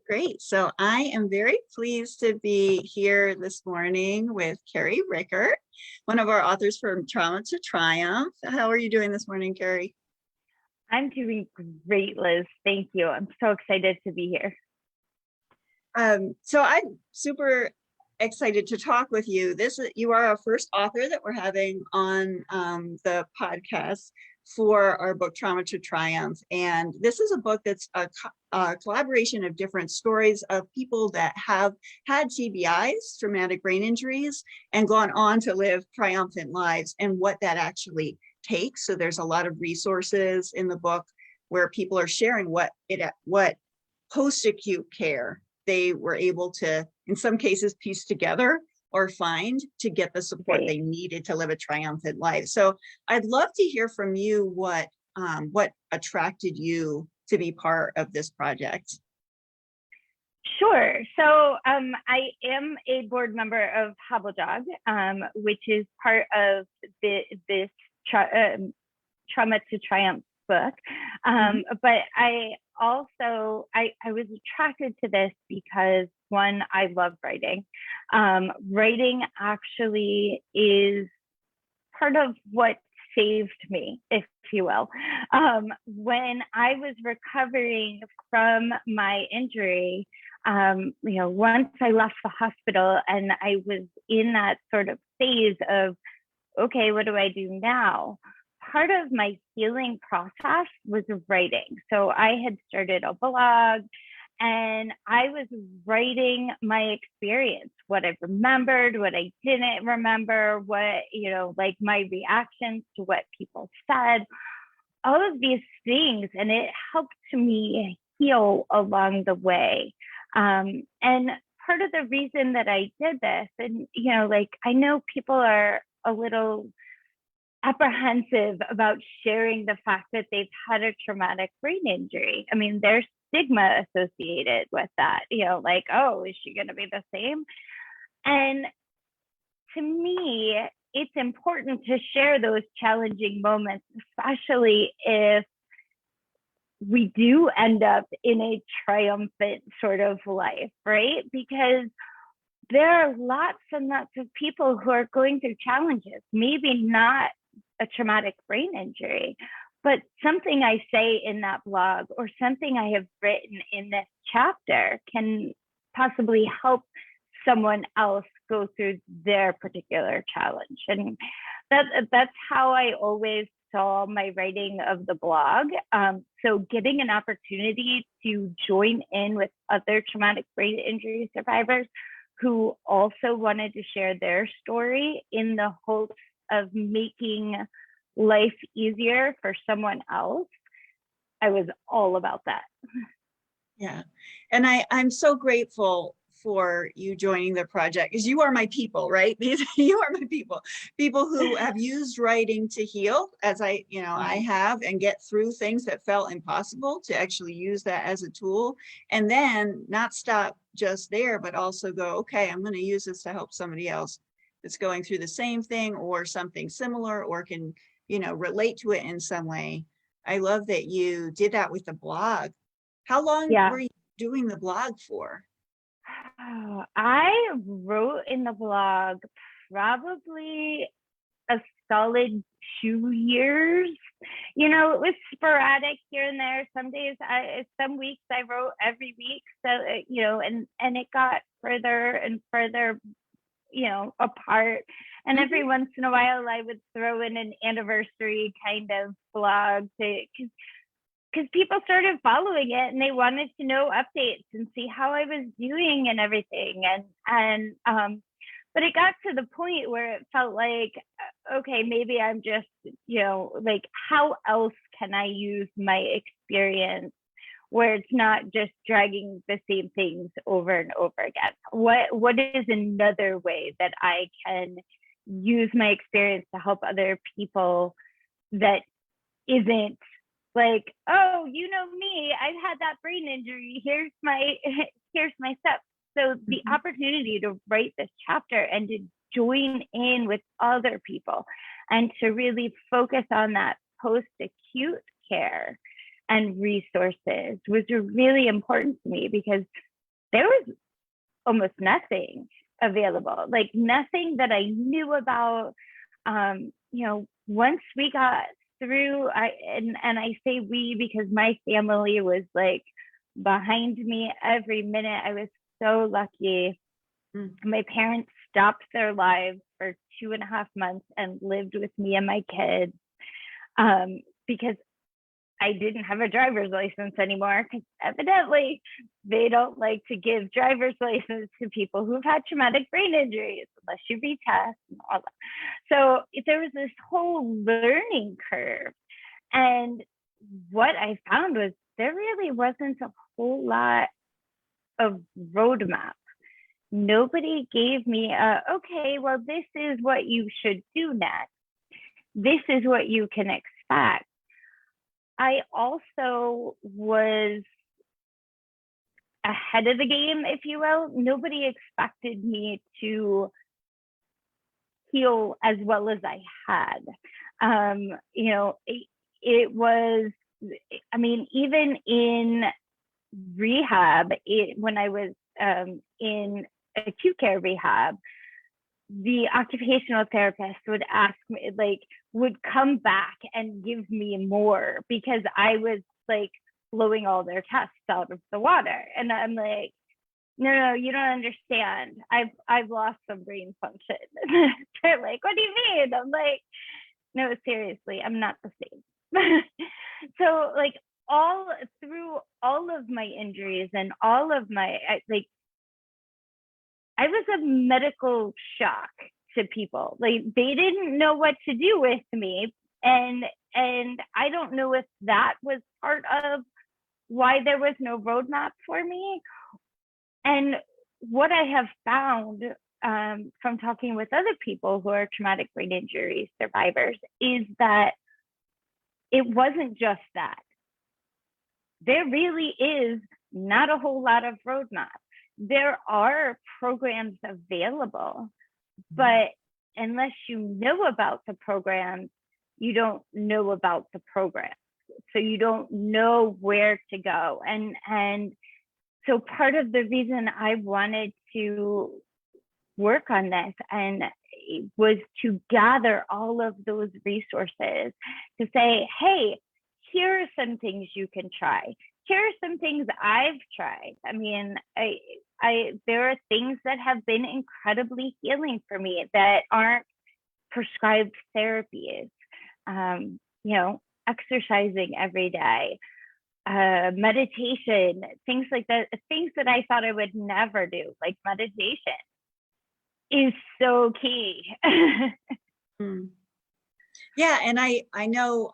Great. So I am very pleased to be here this morning with Carrie Rickert, one of our authors from Trauma to Triumph. How are you doing this morning, Carrie? I'm doing great, Liz. Thank you. I'm so excited to be here. So I'm super excited to talk with you. You are our first author that we're having on the podcast for our book Trauma to Triumph. And this is a book that's a collaboration of different stories of people that have had TBIs, traumatic brain injuries, and gone on to live triumphant lives and what that actually takes. So there's a lot of resources in the book where people are sharing what post-acute care they were able to, in some cases, piece together or find to get the support they needed to live a triumphant life. So I'd love to hear from you what attracted you to be part of this project. Sure. So I am a board member of HobbleJog, which is part of this Trauma to Triumph book. But I also, I was attracted to this because, one, I love writing. Writing actually is part of what saved me, if you will. When I was recovering from my injury, once I left the hospital and I was in that sort of phase of, okay, what do I do now? Part of my healing process was writing. So I had started a blog and I was writing my experience, what I remembered, what I didn't remember, what, like my reactions to what people said, all of these things. And it helped me heal along the way. And part of the reason that I did this, and, I know people are a little apprehensive about sharing the fact that they've had a traumatic brain injury. I mean, there's stigma associated with that, like, oh, is she going to be the same? And to me, it's important to share those challenging moments, especially if we do end up in a triumphant sort of life, right? Because there are lots and lots of people who are going through challenges, maybe not a traumatic brain injury, but something I say in that blog or something I have written in this chapter can possibly help someone else go through their particular challenge. And that's how I always saw my writing of the blog. So getting an opportunity to join in with other traumatic brain injury survivors who also wanted to share their story in the hopes of making life easier for someone else, I was all about that. Yeah. And I'm so grateful for you joining the project, because you are my people, right? You are my people who have used writing to heal, as I have, and get through things that felt impossible, to actually use that as a tool, and then not stop just there, but also go, okay, I'm going to use this to help somebody else that's going through the same thing or something similar, or can, relate to it in some way. I love that you did that with the blog. How long were you doing the blog for? I wrote in the blog probably a solid 2 years. It was sporadic here and there. Some weeks I wrote every week. So, and it got further and further, apart. And every once in a while I would throw in an anniversary kind of blog because people started following it and they wanted to know updates and see how I was doing and everything. But it got to the point where it felt like, okay, maybe I'm just, like, how else can I use my experience where it's not just dragging the same things over and over again? What is another way that I can use my experience to help other people that isn't like, oh, me, I've had that brain injury, here's my steps. So the opportunity to write this chapter and to join in with other people and to really focus on that post-acute care and resources was really important to me, because there was almost nothing available, like nothing that I knew about. Once we got through, and I say we because my family was like behind me every minute. I was so lucky. My parents stopped their lives for 2.5 months and lived with me and my kids, because I didn't have a driver's license anymore, because evidently they don't like to give driver's license to people who've had traumatic brain injuries unless you retest and all that. So there was this whole learning curve. And what I found was there really wasn't a whole lot of roadmap. Nobody gave me okay, well, this is what you should do next. This is what you can expect. I also was ahead of the game, if you will. Nobody expected me to heal as well as I had. It was, even in rehab, when I was in acute care rehab, the occupational therapist would ask me, would come back and give me more, because I was like blowing all their tests out of the water. And I'm like, no, you don't understand. I've lost some brain function. They're like, what do you mean? I'm like, no, seriously, I'm not the same. So all through all of my injuries and all of my, I was a medical shock to people. They didn't know what to do with me. And I don't know if that was part of why there was no roadmap for me. And what I have found from talking with other people who are traumatic brain injury survivors is that it wasn't just that. There really is not a whole lot of roadmap. There are programs available, but unless you know about the programs, you don't know about the programs. So you don't know where to go. And so part of the reason I wanted to work on this and was to gather all of those resources to say, hey, here are some things you can try. Here are some things I've tried. I mean, there are things that have been incredibly healing for me that aren't prescribed therapies. Exercising every day, meditation, things like that, things that I thought I would never do, like meditation is so key. Yeah, and I know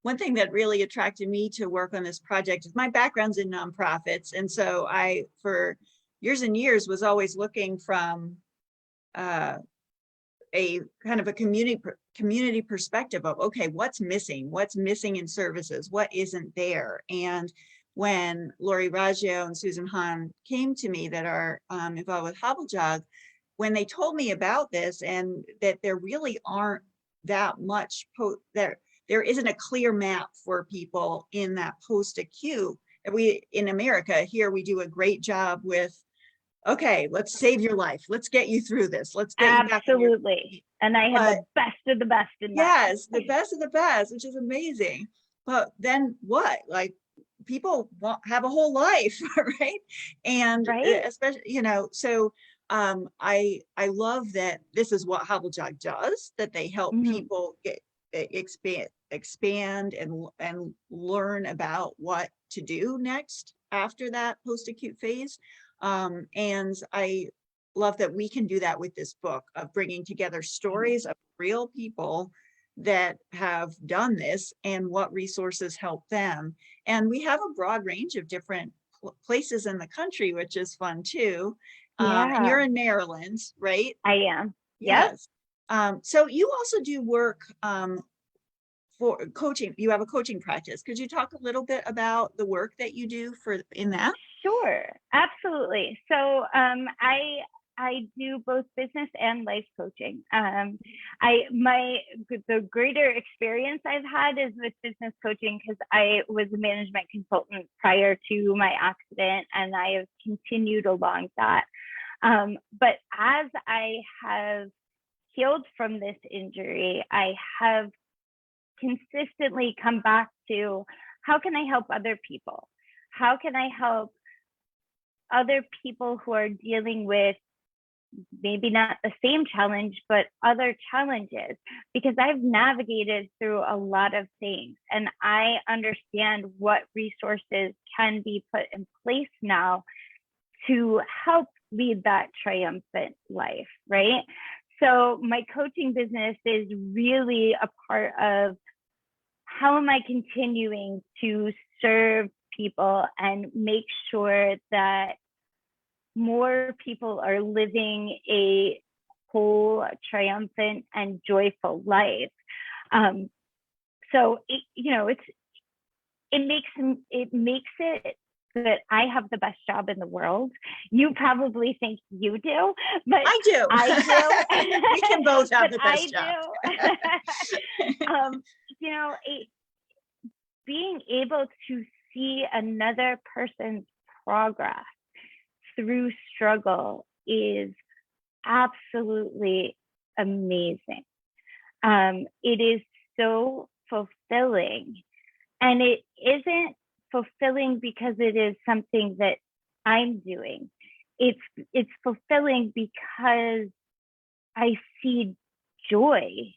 one thing that really attracted me to work on this project is my background's in nonprofits. And so I, for years and years, was always looking from a kind of a community perspective of, okay, what's missing in services, what isn't there. And when Lori Raggio and Susan Hahn came to me that are involved with HobbleJog, when they told me about this and that there really aren't that much, there isn't a clear map for people in that post-acute. We, in America, here we do a great job with, okay, let's save your life. Let's get you through this. Let's get you back. Absolutely. And I had the best of the best in that. Yes, the best of the best, which is amazing. But then what? Like, people have a whole life, right? And especially, so I love that this is what HobbleJog does, that they help people expand and learn about what to do next after that post-acute phase. And I love that we can do that with this book of bringing together stories of real people that have done this and what resources help them. And we have a broad range of different places in the country, which is fun too. And you're in Maryland, right? I am. Yes. So you also do work for coaching. You have a coaching practice. Could you talk a little bit about the work that you do in that? Sure, absolutely. So I I do both business and life coaching. The greater experience I've had is with business coaching because I was a management consultant prior to my accident, and I have continued along that. But as I have healed from this injury, I have consistently come back to, how can I help other people? How can I help other people who are dealing with maybe not the same challenge, but other challenges? Because I've navigated through a lot of things, and I understand what resources can be put in place now to help lead that triumphant life, right? So my coaching business is really a part of, how am I continuing to serve people and make sure that more people are living a whole, triumphant, and joyful life. So it makes it that I have the best job in the world. You probably think you do, but I do. I do. We can both have the best job. Being able to see another person's progress through struggle is absolutely amazing. It is so fulfilling, and it isn't fulfilling because it is something that I'm doing. It's fulfilling because I see joy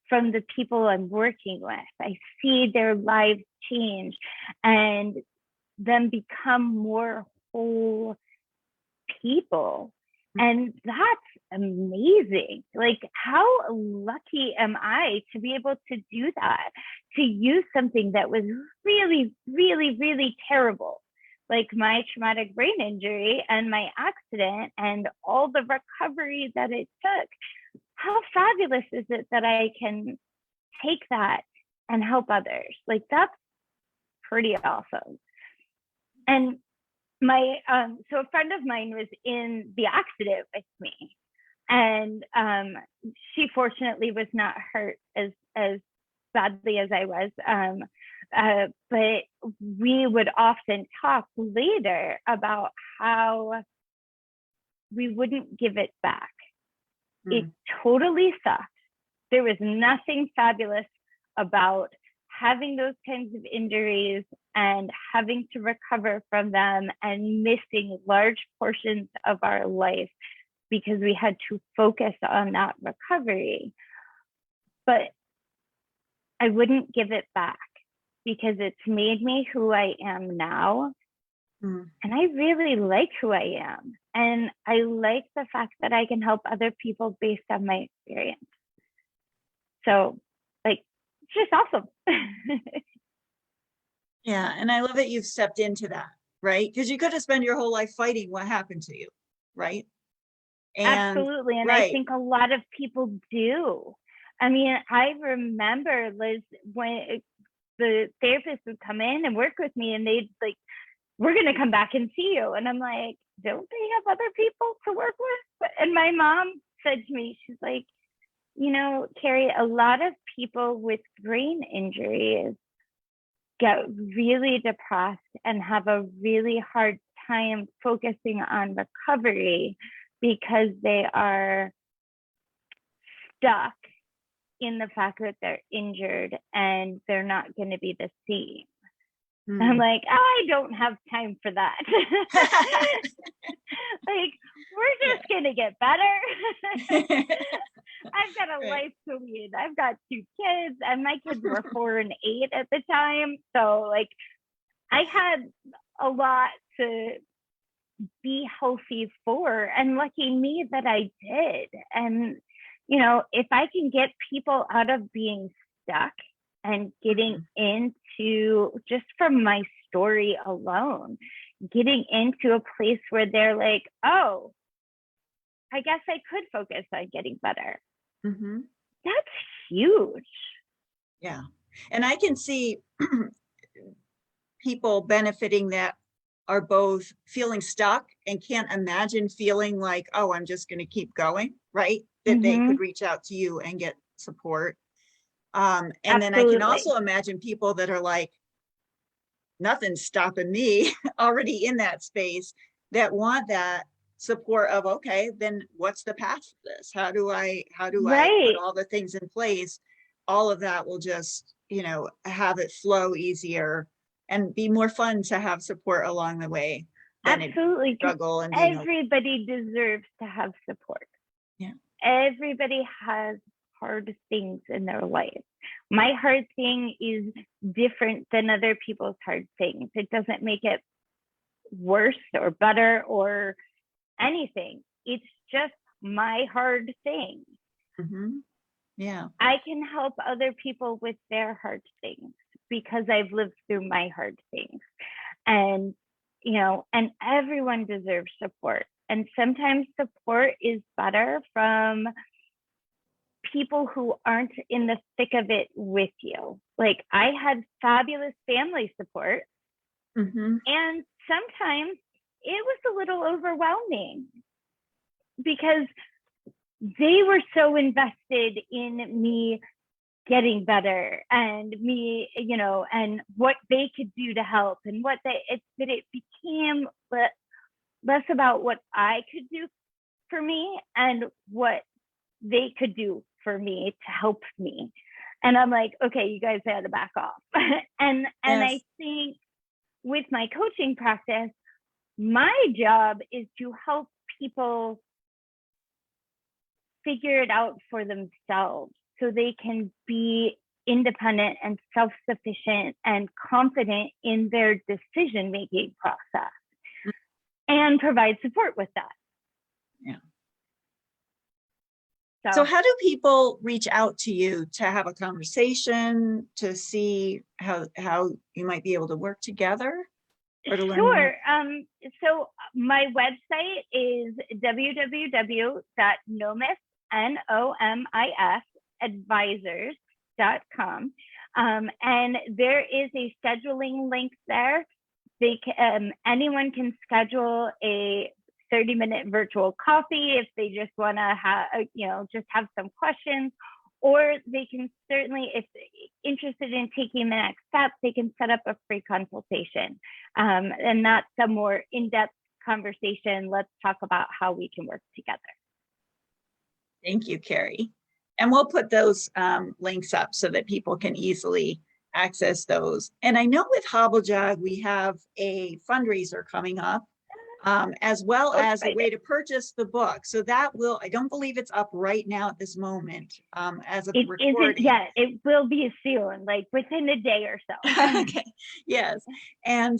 from the people I'm working with. I see their lives change and them become more whole people. And that's amazing. Like, how lucky am I to be able to do that, to use something that was really, really, really terrible, like my traumatic brain injury and my accident and all the recovery that it took. How fabulous is it that I can take that and help others? Like, that's pretty awesome. And so a friend of mine was in the accident with me, and she fortunately was not hurt as badly as I was. But we would often talk later about how we wouldn't give it back. It totally sucked. There was nothing fabulous about having those kinds of injuries and having to recover from them and missing large portions of our life because we had to focus on that recovery. But I wouldn't give it back because it's made me who I am now. And I really like who I am. And I like the fact that I can help other people based on my experience. So, like, it's just awesome. Yeah, and I love that you've stepped into that, right? Because you could have spent your whole life fighting what happened to you, right? And, absolutely. And right. I think a lot of people do. I mean, I remember, Liz, when the therapist would come in and work with me and they'd like, we're going to come back and see you. And I'm like, don't they have other people to work with? And my mom said to me, she's like, you know, Carrie, a lot of people with brain injuries get really depressed and have a really hard time focusing on recovery because they are stuck in the fact that they're injured and they're not going to be the same. I'm like, I don't have time for that. Like, we're just going to get better. I've got a life to lead. I've got 2 kids, and my kids were 4 and 8 at the time. So, like, I had a lot to be healthy for, and lucky me that I did. And, you know, if I can get people out of being stuck and getting into, just from my story alone, getting into a place where they're like, oh, I guess I could focus on getting better. That's huge. Yeah. And I can see people benefiting that are both feeling stuck and can't imagine feeling like, oh, I'm just going to keep going, right? That they Mm-hmm. could reach out to you and get support. And then I can Absolutely. also imagine people that are like, nothing's stopping me, already in that space, that want that support of, okay, then what's the path for this? How do I put Right. all the things in place? All of that will just, have it flow easier and be more fun to have support along the way than it Absolutely. Because struggle and being everybody deserves to have support. yeah. Everybody has hard things in their life. My hard thing is different than other people's hard things. It doesn't make it worse or better or anything. It's just my hard thing. Mm-hmm. Yeah. I can help other people with their hard things because I've lived through my hard things. And, and everyone deserves support. And sometimes support is better from people who aren't in the thick of it with you. Like I had fabulous family support, Mm-hmm. and sometimes it was a little overwhelming because they were so invested in me getting better and me, and what they could do to help, and it became less about what I could do for me and what they could do for me to help me. And I'm like, okay, you guys had to back off. and Yes. I think with my coaching practice, my job is to help people figure it out for themselves so they can be independent and self-sufficient and confident in their decision-making process and provide support with that. Yeah. So how do people reach out to you to have a conversation, to see how you might be able to work together, or to learn more? Sure. So my website is www.nomis advisors.com. And there is a scheduling link there. Anyone can schedule a 30-minute virtual coffee if they just want to just have some questions, or they can certainly, if interested in taking the next step, they can set up a free consultation. And that's a more in-depth conversation. Let's talk about how we can work together. Thank you, Carrie. And we'll put those links up so that people can easily access those. And I know with HobbleJog, we have a fundraiser coming up, as well as a way to purchase the book. So that I don't believe it's up right now at this moment, as of recording. It isn't yet. It will be soon, like within a day or so. Okay, yes. And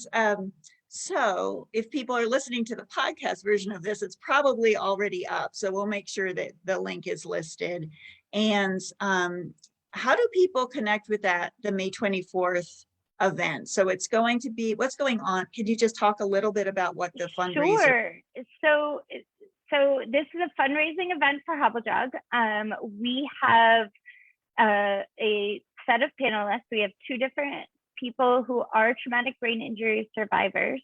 so if people are listening to the podcast version of this, it's probably already up. So we'll make sure that the link is listed. And how do people connect with the May 24th event? So it's going to be, what's going on? Could you just talk a little bit about what the fundraiser? Sure. So this is a fundraising event for HobbleJog. We have a set of panelists. We have two different people who are traumatic brain injury survivors.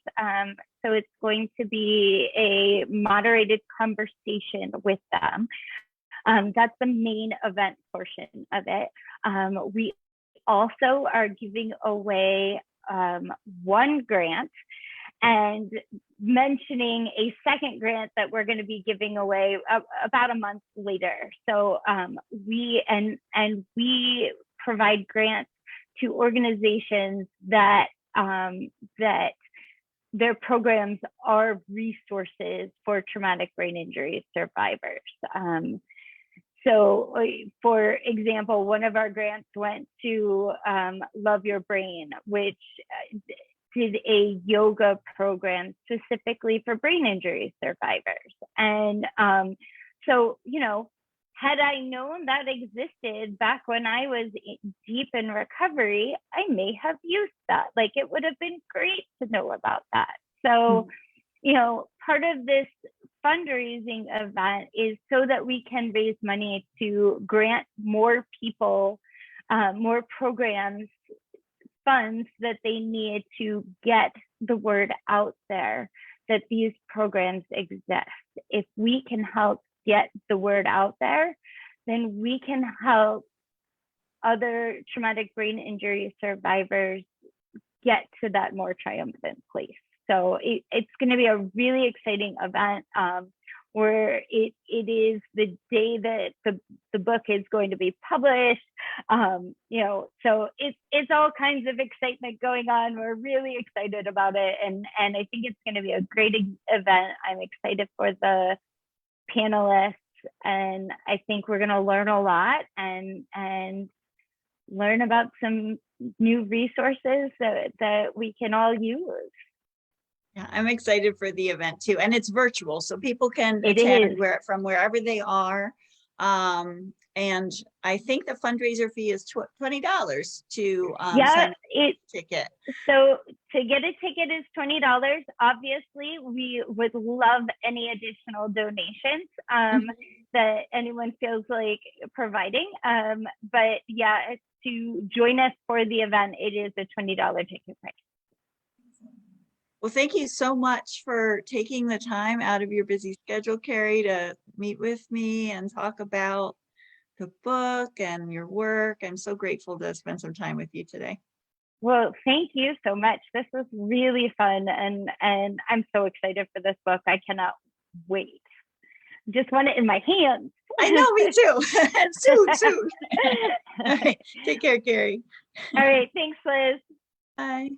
So it's going to be a moderated conversation with them. That's the main event portion of it. We also are giving away one grant and mentioning a second grant that we're going to be giving away about a month later. So we provide grants to organizations that their programs are resources for traumatic brain injury survivors. So for example, one of our grants went to Love Your Brain, which did a yoga program specifically for brain injury survivors. And so, had I known that existed back when I was deep in recovery, I may have used that. Like, it would have been great to know about that. So, part of this fundraising event is so that we can raise money to grant more people, more programs, funds that they need to get the word out there that these programs exist. If we can help get the word out there, then we can help other traumatic brain injury survivors get to that more triumphant place. So it's going to be a really exciting event where it is the day that the book is going to be published. So it's all kinds of excitement going on. We're really excited about it, and I think it's going to be a great event. I'm excited for the panelists, and I think we're going to learn a lot and learn about some new resources that we can all use. Yeah, I'm excited for the event too. And it's virtual, so people can It attend is. from wherever they are. And I think the fundraiser fee is $20 to sign up for a ticket. So to get a ticket is $20. Obviously, we would love any additional donations that anyone feels like providing. But yeah, to join us for the event, it is a $20 ticket price. Well, thank you so much for taking the time out of your busy schedule, Carrie, to meet with me and talk about the book and your work. I'm so grateful to spend some time with you today. Well, thank you so much. This was really fun, and I'm so excited for this book. I cannot wait. Just want it in my hands. I know, me too. soon. All right. Take care, Carrie. All right. Thanks, Liz. Bye.